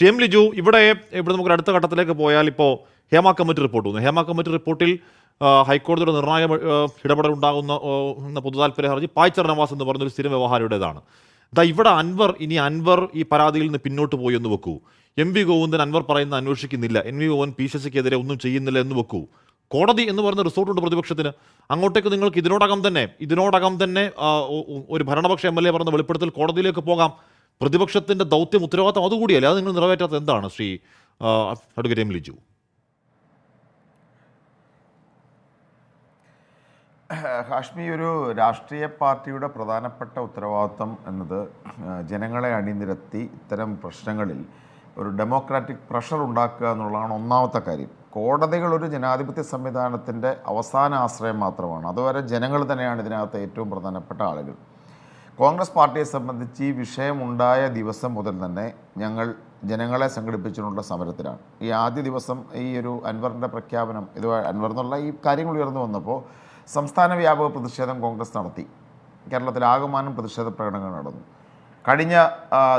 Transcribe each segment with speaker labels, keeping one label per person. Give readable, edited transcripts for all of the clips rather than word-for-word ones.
Speaker 1: T M Liju, ഇവിടെ നമുക്ക് അടുത്ത ഘട്ടത്തിലേക്ക് പോയാൽ ഇപ്പോൾ ഹേമ കമ്മിറ്റി റിപ്പോർട്ട് വന്നു. ഹേമ കമ്മിറ്റി റിപ്പോർട്ടിൽ ഹൈക്കോടതിയുടെ നിർണായക ഇടപെടൽ ഉണ്ടാകുന്ന പൊതുതാൽപര്യ ഹർജി പായ്ച്ചർ നവാസ് എന്ന് പറഞ്ഞൊരു സ്ഥിരം വ്യവഹാരയുടേതാണ്. ഇവിടെ അൻവർ ഈ പരാതിയിൽ നിന്ന് പിന്നോട്ട് പോയി എന്ന് വെക്കൂ. എം വി ഗോവിന്ദൻ അൻവർ പറയുന്ന അന്വേഷിക്കുന്നില്ല, എൻ വി ഗോവൻ പി ശശിക്കെതിരെ ഒന്നും ചെയ്യുന്നില്ല എന്ന് വെക്കൂ. കോടതി എന്ന് പറയുന്ന റിസോർട്ടുണ്ട് പ്രതിപക്ഷത്തിന്. അങ്ങോട്ടേക്ക് നിങ്ങൾക്ക് ഇതിനോടകം തന്നെ ഒരു ഭരണപക്ഷ എം എൽ എ പറഞ്ഞ വെളിപ്പെടുത്തൽ കോടതിയിലേക്ക് പോകാം. പ്രതിപക്ഷത്തിന്റെ ദൗത്യം, ഉത്തരവാദിത്തം അതുകൂടിയല്ലേ? അത് നിങ്ങൾ നിറവേറ്റാത്തത് എന്താണ് ശ്രീ അഡ്വക്കേറ്റ് എം ലിജു?
Speaker 2: ഹാഷ്മി, ഒരു രാഷ്ട്രീയ പാർട്ടിയുടെ പ്രധാനപ്പെട്ട ഉത്തരവാദിത്വം എന്നത് ജനങ്ങളെ അണിനിരത്തി ഇത്തരം പ്രശ്നങ്ങളിൽ ഒരു ഡെമോക്രാറ്റിക് പ്രഷർ ഉണ്ടാക്കുക എന്നുള്ളതാണ് ഒന്നാമത്തെ കാര്യം. കോടതികൾ ഒരു ജനാധിപത്യ സംവിധാനത്തിൻ്റെ അവസാന ആശ്രയം മാത്രമാണ്. അതുവരെ ജനങ്ങൾ തന്നെയാണ് ഇതിനകത്ത് ഏറ്റവും പ്രധാനപ്പെട്ട ആളുകൾ. കോൺഗ്രസ് പാർട്ടിയെ സംബന്ധിച്ച് ഈ വിഷയമുണ്ടായ ദിവസം മുതൽ തന്നെ ഞങ്ങൾ ജനങ്ങളെ സംഘടിപ്പിച്ചുകൊണ്ടുള്ള സമരത്തിലാണ്. ഈ ആദ്യ ദിവസം ഈ ഒരു അൻവറിൻ്റെ പ്രഖ്യാപനം, അൻവർ എന്നുള്ള ഈ കാര്യങ്ങൾ ഉയർന്നു വന്നപ്പോൾ സംസ്ഥാന വ്യാപക പ്രതിഷേധം കോൺഗ്രസ് നടത്തി. കേരളത്തിലാകമാനം പ്രതിഷേധ പ്രകടനങ്ങൾ നടന്നു. കഴിഞ്ഞ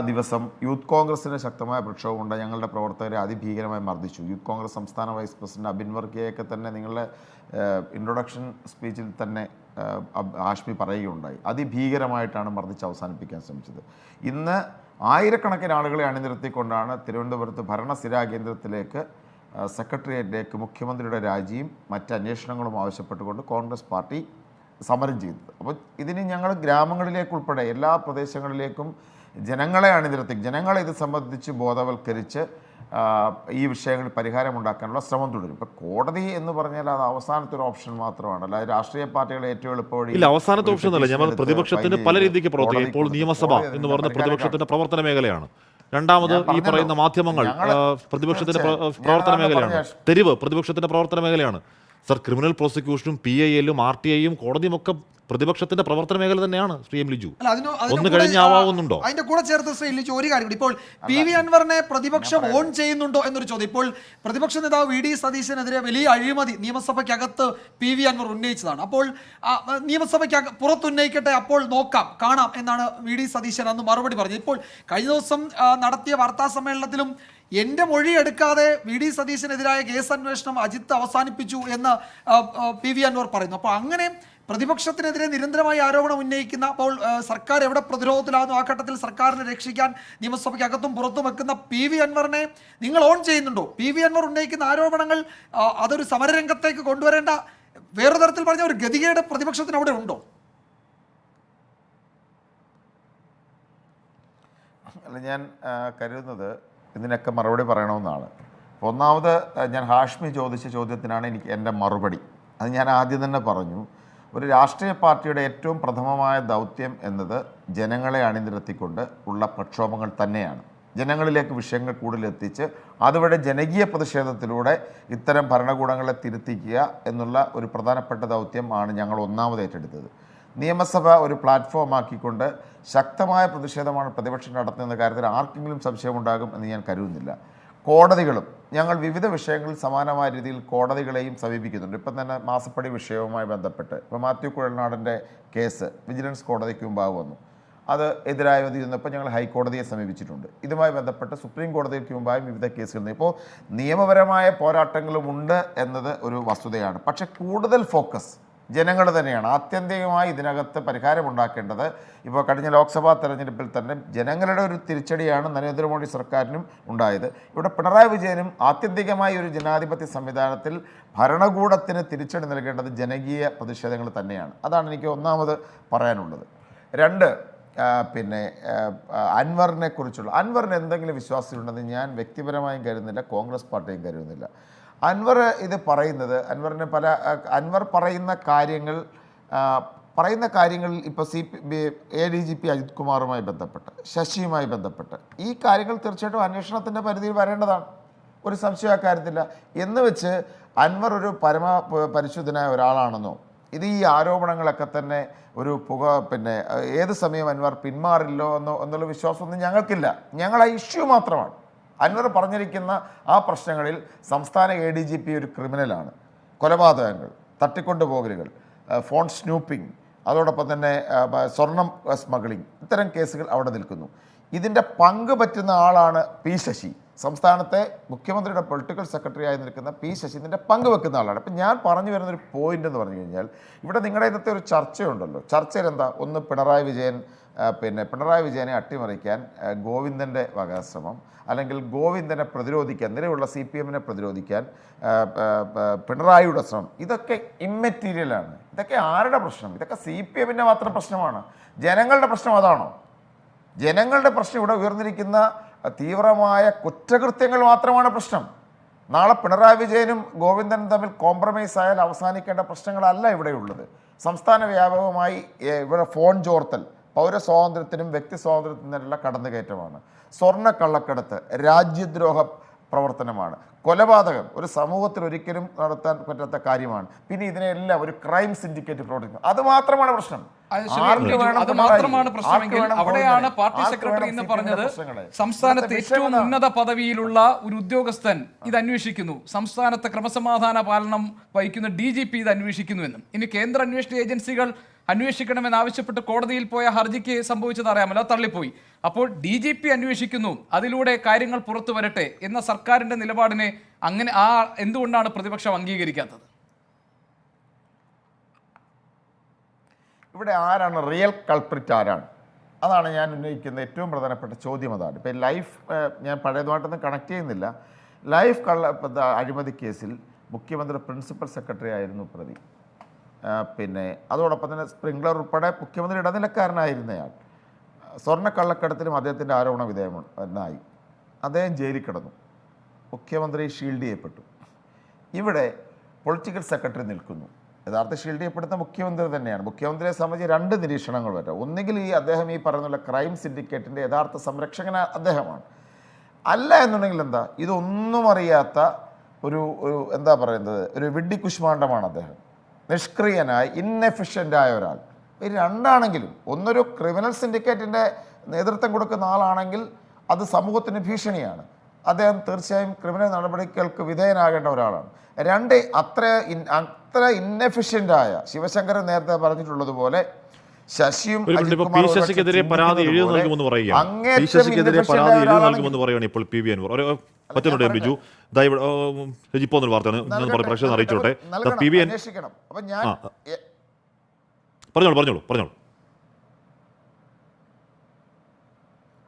Speaker 2: ദിവസം യൂത്ത് കോൺഗ്രസിന് ശക്തമായ പ്രക്ഷോഭമുണ്ട്. ഞങ്ങളുടെ പ്രവർത്തകരെ അതിഭീകരമായി മർദ്ദിച്ചു. യൂത്ത് കോൺഗ്രസ് സംസ്ഥാന വൈസ് പ്രസിഡന്റ് അബിൻ വർക്കിയൊക്കെ തന്നെ നിങ്ങളുടെ ഇൻട്രൊഡക്ഷൻ സ്പീച്ചിൽ തന്നെ ഹാഷ്മി പറയുകയുണ്ടായി. അതിഭീകരമായിട്ടാണ് മർദ്ദിച്ച് അവസാനിപ്പിക്കാൻ ശ്രമിച്ചത്. ഇന്ന് ആയിരക്കണക്കിന് ആളുകളെ അണിനിരത്തിക്കൊണ്ടാണ് തിരുവനന്തപുരത്ത് ഭരണസ്ഥിരാ കേന്ദ്രത്തിലേക്ക് സെക്രട്ടേറിയറ്റിലേക്ക് മുഖ്യമന്ത്രിയുടെ രാജിയും മറ്റ് അന്വേഷണങ്ങളും ആവശ്യപ്പെട്ടുകൊണ്ട് കോൺഗ്രസ് പാർട്ടി സമരം ചെയ്തത്. അപ്പോൾ ഇതിന് ഞങ്ങൾ ഗ്രാമങ്ങളിലേക്കുൾപ്പെടെ എല്ലാ പ്രദേശങ്ങളിലേക്കും ജനങ്ങളെ അണിനിരത്തി ജനങ്ങളെ ഇത് സംബന്ധിച്ച് ബോധവൽക്കരിച്ച് ഈ വിഷയങ്ങളിൽ പരിഹാരമുണ്ടാക്കാനുള്ള ശ്രമം തുടരും. ഇപ്പോൾ കോടതി എന്ന് പറഞ്ഞാൽ അത് അവസാനത്തെ ഒരു ഓപ്ഷൻ മാത്രമാണ്. അല്ലാതെ രാഷ്ട്രീയ പാർട്ടികളെ ഏറ്റവും എളുപ്പവഴി
Speaker 1: ഇല്ല, അവസാനത്തെ ഓപ്ഷൻ അല്ല. ഞാൻ പ്രതിപക്ഷത്തിന് പല രീതിക്ക് പ്രവർത്തിക്കും. ഇപ്പോൾ നിയമസഭ എന്ന് പറയുന്ന പ്രതിപക്ഷത്തിന്റെ പ്രവർത്തന മേഖലയാണ്. രണ്ടാമത് ഈ പറയുന്ന മാധ്യമങ്ങൾ പ്രതിപക്ഷത്തിന്റെ പ്രവർത്തന മേഖലയാണ്. തെരുവ് പ്രതിപക്ഷത്തിന്റെ പ്രവർത്തന മേഖലയാണ്. സർ, ക്രിമിനൽ പ്രോസിക്യൂഷനും PIL-ഉം RTI-യും കോടതിയും ഒക്കെ പ്രതിപക്ഷത്തിന്റെ പ്രവർത്തന മേഖല തന്നെയാണ്. ശ്രീ എം ലിജു, ഒന്ന് കഴിഞ്ഞാവുന്നുണ്ടോ?
Speaker 3: അതിന്റെ കൂടെ ചേർത്ത് ശ്രീ ലിജു ഒരു കാര്യം കൂടി. ഇപ്പോൾ PV അൻവറിനെ പ്രതിപക്ഷം ഓൺ ചെയ്യുന്നുണ്ടോ എന്നൊരു ചോദ്യം. ഇപ്പോൾ പ്രതിപക്ഷ നേതാവ് VD സതീശനെതിരെ വലിയ അഴിമതി നിയമസഭയ്ക്കകത്ത് PV അൻവർ ഉന്നയിച്ചതാണ്. അപ്പോൾ നിയമസഭയ്ക്ക് പുറത്തുന്നയിക്കട്ടെ, അപ്പോൾ കാണാം എന്നാണ് VD സതീശൻ അന്ന് മറുപടി പറഞ്ഞത്. ഇപ്പോൾ കഴിഞ്ഞ ദിവസം നടത്തിയ വാർത്താ സമ്മേളനത്തിലും എൻ്റെ മൊഴി എടുക്കാതെ VD സതീശനെതിരായ കേസ് അന്വേഷണം അജിത്ത് അവസാനിപ്പിച്ചു എന്ന് PV അൻവർ പറയുന്നു. അപ്പോൾ അങ്ങനെ പ്രതിപക്ഷത്തിനെതിരെ നിരന്തരമായി ആരോപണം ഉന്നയിക്കുന്ന, അപ്പോൾ സർക്കാർ എവിടെ പ്രതിരോധത്തിലാകുന്നു, ആ ഘട്ടത്തിൽ സർക്കാരിനെ രക്ഷിക്കാൻ നിയമസഭയ്ക്ക് അകത്തും പുറത്തും വെക്കുന്ന PV അൻവറിനെ നിങ്ങൾ ഓൺ ചെയ്യുന്നുണ്ടോ? PV അൻവർ ഉന്നയിക്കുന്ന ആരോപണങ്ങൾ അതൊരു സമരരംഗത്തേക്ക് കൊണ്ടുവരേണ്ട, വേറൊരു തരത്തിൽ പറഞ്ഞ ഒരു ഗതികേട് പ്രതിപക്ഷത്തിന് അവിടെ ഉണ്ടോ?
Speaker 2: അല്ല, ഞാൻ കരുതുന്നത് ഇതിനൊക്കെ മറുപടി പറയണമെന്നാണ്. ഒന്നാമത് ഞാൻ ഹാഷ്മി ചോദിച്ച ചോദ്യത്തിനാണ് എൻ്റെ മറുപടി. അത് ഞാൻ ആദ്യം തന്നെ പറഞ്ഞു. ഒരു രാഷ്ട്രീയ പാർട്ടിയുടെ ഏറ്റവും പ്രഥമമായ ദൗത്യം എന്നത് ജനങ്ങളെ അണിനിരത്തിക്കൊണ്ട് ഉള്ള പ്രക്ഷോഭങ്ങൾ തന്നെയാണ്. ജനങ്ങളിലേക്ക് വിഷയങ്ങൾ കൂടുതലെത്തിച്ച് അതുവഴി ജനകീയ പ്രതിഷേധത്തിലൂടെ ഇത്തരം ഭരണകൂടങ്ങളെ തിരുത്തിക്കുക എന്നുള്ള ഒരു പ്രധാനപ്പെട്ട ദൗത്യമാണ് ഞങ്ങൾ ഒന്നാമത് ഏറ്റെടുത്തത്. നിയമസഭ ഒരു പ്ലാറ്റ്ഫോം ആക്കിക്കൊണ്ട് ശക്തമായ പ്രതിഷേധമാണ് പ്രതിപക്ഷം നടത്തുന്ന കാര്യത്തിൽ ആർക്കെങ്കിലും സംശയമുണ്ടാകും എന്ന് ഞാൻ കരുതുന്നില്ല. കോടതികളും ഞങ്ങൾ വിവിധ വിഷയങ്ങളിൽ സമാനമായ രീതിയിൽ കോടതികളെയും സമീപിക്കുന്നുണ്ട്. ഇപ്പം തന്നെ മാസപ്പടി വിഷയവുമായി ബന്ധപ്പെട്ട് ഇപ്പോൾ മാത്യു കുഴൽനാടൻ്റെ കേസ് വിജിലൻസ് കോടതിക്ക് മുമ്പാകെ വന്നു. അത് എതിരായ വിധി വന്നപ്പോൾ ഞങ്ങൾ ഹൈക്കോടതിയെ സമീപിച്ചിട്ടുണ്ട്. ഇതുമായി ബന്ധപ്പെട്ട് സുപ്രീം കോടതിക്ക് മുമ്പായും വിവിധ കേസുകൾ. ഇപ്പോൾ നിയമപരമായ പോരാട്ടങ്ങളുമുണ്ട് എന്നത് ഒരു വസ്തുതയാണ്. പക്ഷേ കൂടുതൽ ഫോക്കസ് ജനങ്ങൾ തന്നെയാണ്. ആത്യന്തികമായി ഇതിനകത്ത് പരിഹാരമുണ്ടാക്കേണ്ടത്. ഇപ്പോൾ കഴിഞ്ഞ ലോക്സഭാ തെരഞ്ഞെടുപ്പിൽ തന്നെ ജനങ്ങളുടെ ഒരു തിരിച്ചടിയാണ് നരേന്ദ്രമോദി സർക്കാരിനും ഉണ്ടായത്. ഇവിടെ പിണറായി വിജയനും ആത്യന്തികമായി ഒരു ജനാധിപത്യ സംവിധാനത്തിൽ ഭരണകൂടത്തിന് തിരിച്ചടി നൽകേണ്ടത് ജനകീയ പ്രതിഷേധങ്ങൾ തന്നെയാണ്. അതാണ് എനിക്ക് ഒന്നാമത് പറയാനുള്ളത്. രണ്ട്, പിന്നെ അൻവറിനെ കുറിച്ചുള്ള അൻവറിന് എന്തെങ്കിലും വിശ്വാസമുണ്ടെന്ന് ഞാൻ വ്യക്തിപരമായും കരുതുന്നില്ല, കോൺഗ്രസ് പാർട്ടിയും കരുതുന്നില്ല. അൻവർ ഇത് പറയുന്നത്, അൻവർ പറയുന്ന കാര്യങ്ങളിൽ ഇപ്പോൾ ADGP അജിത് കുമാറുമായി ബന്ധപ്പെട്ട്, ശശിയുമായി ബന്ധപ്പെട്ട് ഈ കാര്യങ്ങൾ തീർച്ചയായിട്ടും അന്വേഷണത്തിൻ്റെ പരിധിയിൽ വരേണ്ടതാണ്. ഒരു സംശയം അക്കാര്യത്തില്ല. എന്ന് വെച്ച് അൻവർ ഒരു പരിശുദ്ധനായ ഒരാളാണെന്നോ, ഇത് ഈ ആരോപണങ്ങളൊക്കെ തന്നെ ഒരു പിന്നെ ഏത് സമയം അൻവർ പിന്മാറില്ലോ എന്നുള്ള വിശ്വാസമൊന്നും ഞങ്ങൾക്കില്ല. ഞങ്ങൾ ആ ഇഷ്യൂ മാത്രമാണ്. അൻവർ പറഞ്ഞിരിക്കുന്ന ആ പ്രശ്നങ്ങളിൽ സംസ്ഥാന ADGP ഒരു ക്രിമിനലാണ്. കൊലപാതകങ്ങൾ, തട്ടിക്കൊണ്ടുപോകലുകൾ, ഫോൺ സ്നൂപ്പിംഗ്, അതോടൊപ്പം തന്നെ സ്വർണം സ്മഗ്ലിംഗ്, ഇത്തരം കേസുകൾ അവിടെ നിൽക്കുന്നു. ഇതിൻ്റെ പങ്ക് പറ്റുന്ന ആളാണ് P ശശി. സംസ്ഥാനത്തെ മുഖ്യമന്ത്രിയുടെ പൊളിറ്റിക്കൽ സെക്രട്ടറി ആയി നിൽക്കുന്ന പി ശശി ഇതിൻ്റെ പങ്കുവെക്കുന്ന ആളാണ്. അപ്പം ഞാൻ പറഞ്ഞു വരുന്നൊരു പോയിന്റ് എന്ന് പറഞ്ഞു കഴിഞ്ഞാൽ, ഇവിടെ നിങ്ങളുടെ ഇന്നത്തെ ഒരു ചർച്ചയുണ്ടല്ലോ. ചർച്ചയിൽ എന്താ, ഒന്ന് പിണറായി വിജയനെ അട്ടിമറിക്കാൻ ഗോവിന്ദൻ്റെ വകശ്രമം, അല്ലെങ്കിൽ ഗോവിന്ദനെ പ്രതിരോധിക്കാൻ, നിലവിലുള്ള CPM-നെ പ്രതിരോധിക്കാൻ പിണറായിയുടെ ശ്രമം, ഇതൊക്കെ ഇമ്മെറ്റീരിയലാണ്. ഇതൊക്കെ ആരുടെ പ്രശ്നം? ഇതൊക്കെ CPM-ൻ്റെ മാത്രം പ്രശ്നമാണ്. ജനങ്ങളുടെ പ്രശ്നം അതാണോ? ജനങ്ങളുടെ പ്രശ്നം ഇവിടെ ഉയർന്നിരിക്കുന്ന തീവ്രമായ കുറ്റകൃത്യങ്ങൾ മാത്രമാണ് പ്രശ്നം. നാളെ പിണറായി വിജയനും ഗോവിന്ദനും തമ്മിൽ കോംപ്രമൈസ് ആയാൽ അവസാനിക്കേണ്ട പ്രശ്നങ്ങളല്ല ഇവിടെയുള്ളത്. സംസ്ഥാന വ്യാപകമായി ഇവിടെ ഫോൺ ചോർത്തൽ പൗരസ്വാതന്ത്ര്യത്തിനും വ്യക്തി സ്വാതന്ത്ര്യത്തിനുള്ള കടന്നുകയറ്റമാണ്. സ്വർണ്ണക്കള്ളക്കടത്ത് രാജ്യദ്രോഹ പ്രവർത്തനമാണ്. കൊലപാതകം ഒരു സമൂഹത്തിൽ ഒരിക്കലും നടത്താൻ പറ്റാത്ത കാര്യമാണ്. പിന്നെ ഇതിനെല്ലാം ഒരു ക്രൈം സിൻഡിക്കേറ്റ് പ്രവർത്തിക്കുന്നു. അത് മാത്രമാണ് പ്രശ്നം.
Speaker 4: അത് മാത്രമാണ് പ്രശ്നമെങ്കിൽ അവിടെയാണ് പാർട്ടി സെക്രട്ടറി എന്ന് പറഞ്ഞത് സംസ്ഥാനത്തെ ഏറ്റവും ഉന്നത പദവിയിലുള്ള ഒരു ഉദ്യോഗസ്ഥൻ ഇത് അന്വേഷിക്കുന്നു, സംസ്ഥാനത്തെ ക്രമസമാധാന പാലനം വഹിക്കുന്ന DGP ഇത് അന്വേഷിക്കുന്നുവെന്നും, ഇനി കേന്ദ്ര അന്വേഷണ ഏജൻസികൾ അന്വേഷിക്കണമെന്ന് ആവശ്യപ്പെട്ട് കോടതിയിൽ പോയ ഹർജിക്ക് സംഭവിച്ചത് അറിയാമല്ലോ, തള്ളിപ്പോയി. അപ്പോൾ DGP അന്വേഷിക്കുന്നു, അതിലൂടെ കാര്യങ്ങൾ പുറത്തു വരട്ടെ എന്ന സർക്കാരിന്റെ നിലപാടിനെ അങ്ങനെ എന്തുകൊണ്ടാണ് പ്രതിപക്ഷം അംഗീകരിക്കാത്തത്?
Speaker 2: ഇവിടെ ആരാണ് റിയൽ കൾപ്രിറ്റ്? ആരാണ്? അതാണ് ഞാൻ ഉന്നയിക്കുന്ന ഏറ്റവും പ്രധാനപ്പെട്ട ചോദ്യം. അതാണ് ഇപ്പം ലൈഫ്, ഞാൻ പഴയതുമായിട്ടൊന്നും കണക്ട് ചെയ്യുന്നില്ല. ലൈഫ് അഴിമതി കേസിൽ മുഖ്യമന്ത്രി പ്രിൻസിപ്പൽ സെക്രട്ടറി ആയിരുന്നു പ്രതി. അതോടൊപ്പം തന്നെ സ്പ്രിംഗ്ലർ ഉൾപ്പെടെ മുഖ്യമന്ത്രി ഇടനിലക്കാരനായിരുന്നയാൾ. സ്വർണ്ണക്കള്ളക്കടത്തിലും അദ്ദേഹത്തിൻ്റെ ആരോപണ വിധേയമായി. അദ്ദേഹം ജയിലിൽ കിടന്നു. മുഖ്യമന്ത്രി ഷീൽഡ് ചെയ്യപ്പെട്ടു. ഇവിടെ പൊളിറ്റിക്കൽ സെക്രട്ടറി നിൽക്കുന്നു. യഥാർത്ഥ ഷീൽഡ് ചെയ്യപ്പെടുന്ന മുഖ്യമന്ത്രി തന്നെയാണ്. മുഖ്യമന്ത്രിയെ സംബന്ധിച്ച് രണ്ട് നിരീക്ഷണങ്ങൾ പറ്റും. ഒന്നുകിൽ അദ്ദേഹം ഈ പറയുന്ന ക്രൈം സിൻഡിക്കേറ്റിൻ്റെ യഥാർത്ഥ സംരക്ഷകൻ അദ്ദേഹമാണ്. അല്ല എന്നുണ്ടെങ്കിൽ എന്താ, ഇതൊന്നും അറിയാത്ത ഒരു എന്താ പറയുന്നത്, ഒരു വിഡ്ഢി കുശ്മാണ്ഡമാണ് അദ്ദേഹം. നിഷ്ക്രിയനായി ഇന്നെഫിഷ്യൻ്റായ ഒരാൾ. ഈ രണ്ടാണെങ്കിലും, ഒന്നൊരു ക്രിമിനൽ സിൻഡിക്കേറ്റിൻ്റെ നേതൃത്വം കൊടുക്കുന്ന ആളാണെങ്കിൽ അത് സമൂഹത്തിന് ഭീഷണിയാണ്. അദ്ദേഹം തീർച്ചയായും ക്രിമിനൽ നടപടികൾക്ക് വിധേയനാകേണ്ട ഒരാളാണ്. രണ്ട്, അത്ര ഇന്നെഫിഷ്യൻ്റായ, ശിവശങ്കരൻ നേരത്തെ പറഞ്ഞിട്ടുള്ളതുപോലെ ശശിയും
Speaker 1: ശശിക്കെതിരെ പരാതി എഴുതി നൽകുമെന്ന് പറയുകയാണ് ഇപ്പോൾ PV അൻവർ. പറ്റുന്നുണ്ട് ബിജു, ഇപ്പോൾ വാർത്തയാണ് പ്രേക്ഷകർ അറിയിച്ചോട്ടെ. പറഞ്ഞോളൂ.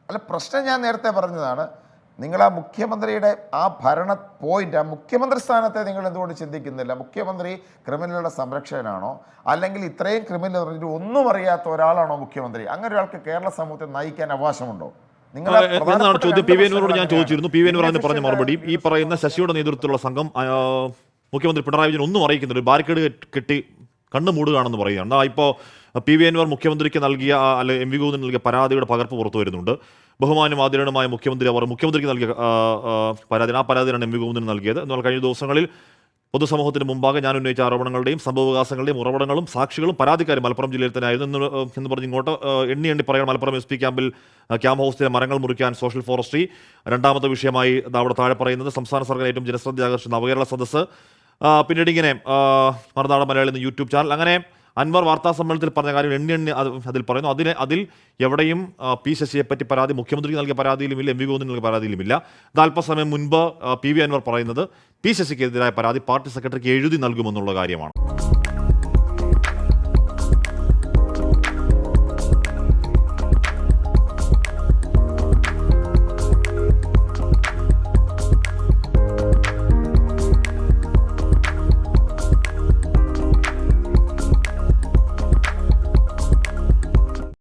Speaker 2: അല്ല, പ്രശ്നം ഞാൻ നേരത്തെ പറഞ്ഞതാണ്. നിങ്ങൾ ആ മുഖ്യമന്ത്രിയുടെ ആ ഭരണ പോയിന്റ്, ആ മുഖ്യമന്ത്രി സ്ഥാനത്തെ നിങ്ങൾ എന്തുകൊണ്ട് ചിന്തിക്കുന്നില്ല? മുഖ്യമന്ത്രി ക്രിമിനലുകളുടെ സംരക്ഷകനാണോ, അല്ലെങ്കിൽ ഇത്രയും ക്രിമിനൽ പറഞ്ഞിട്ട് ഒന്നും അറിയാത്ത ഒരാളാണോ മുഖ്യമന്ത്രി? അങ്ങനെ ഒരാൾക്ക് കേരള സമൂഹത്തെ നയിക്കാൻ അവകാശമുണ്ടോ?
Speaker 1: എന്നാണ് ചോദ്യം. PV അൻവറിനോട് ഞാൻ ചോദിച്ചിരുന്നു. PV അൻവർ എന്ന് പറഞ്ഞ മറുപടി, ഈ പറയുന്ന ശശിയുടെ നേതൃത്വത്തിലുള്ള സംഘം മുഖ്യമന്ത്രി പിണറായി വിജയൻ ഒന്നും അറിയിക്കുന്നുണ്ട്, ബാരിക്കേഡ് കെട്ടി കണ്ണു മൂടുകയാണെന്ന് പറയുകയാണ്. ഇപ്പോൾ PV അൻവർ മുഖ്യമന്ത്രിക്ക് നൽകിയ അല്ലെങ്കിൽ MV ഗോവിന്ദന് നൽകിയ പരാതിയുടെ പകർപ്പ് പുറത്തു വരുന്നുണ്ട്. ബഹുമാനും ആദരണീയമായ മുഖ്യമന്ത്രിക്ക് നൽകിയ പരാതി, ആ പരാതിയാണ് MV ഗോവിന്ദന് നൽകിയത്. എന്നാൽ കഴിഞ്ഞ ദിവസങ്ങളിൽ പൊതുസമൂഹത്തിന് മുമ്പാകെ ഞാൻ ഉന്നയിച്ച ആരോപണങ്ങളുടെയും സംഭവവികാസങ്ങളുടെയും ഉറവിടങ്ങളും സാക്ഷികളും പരാതിക്കാരും മലപ്പുറം ജില്ലയിൽ തന്നെ ആയിരുന്നു എന്ന് പറഞ്ഞ് ഇങ്ങോട്ട് എണ്ണി പറയണം. മലപ്പുറം SP ക്യാമ്പിൽ ക്യാമ്പ് ഹൗസിലെ മരങ്ങൾ മുറിക്കാൻ സോഷ്യൽ ഫോറസ്ട്രി. രണ്ടാമത്തെ വിഷയമായി അവിടെ താഴെ പറയുന്നത് സംസ്ഥാന സർക്കാർ ഏറ്റവും ജനശ്രദ്ധ ആകർഷിച്ച നവകേരള സദസ്സ്. പിന്നീട് ഇങ്ങനെ മറുനാടൻ മലയാളി എന്ന YouTube ചാനൽ. അങ്ങനെ അൻവർ വാർത്താ സമ്മേളനത്തിൽ പറഞ്ഞ കാര്യം എണ്ണി അതിൽ പറയുന്നു. അതിൽ എവിടെയും P ശശിയെ പറ്റി പരാതി മുഖ്യമന്ത്രിക്ക് നൽകിയ പരാതിയിലുമില്ല, MV ഗോവിന്ദന് നൽകിയ പരാതിയിലുമില്ല. അല്പസമയം മുൻപ് PV അൻവർ പറയുന്നത് P ശശിക്കെതിരായ പരാതി പാർട്ടി സെക്രട്ടറിക്ക് എഴുതി നൽകുമെന്നുള്ള കാര്യമാണ്.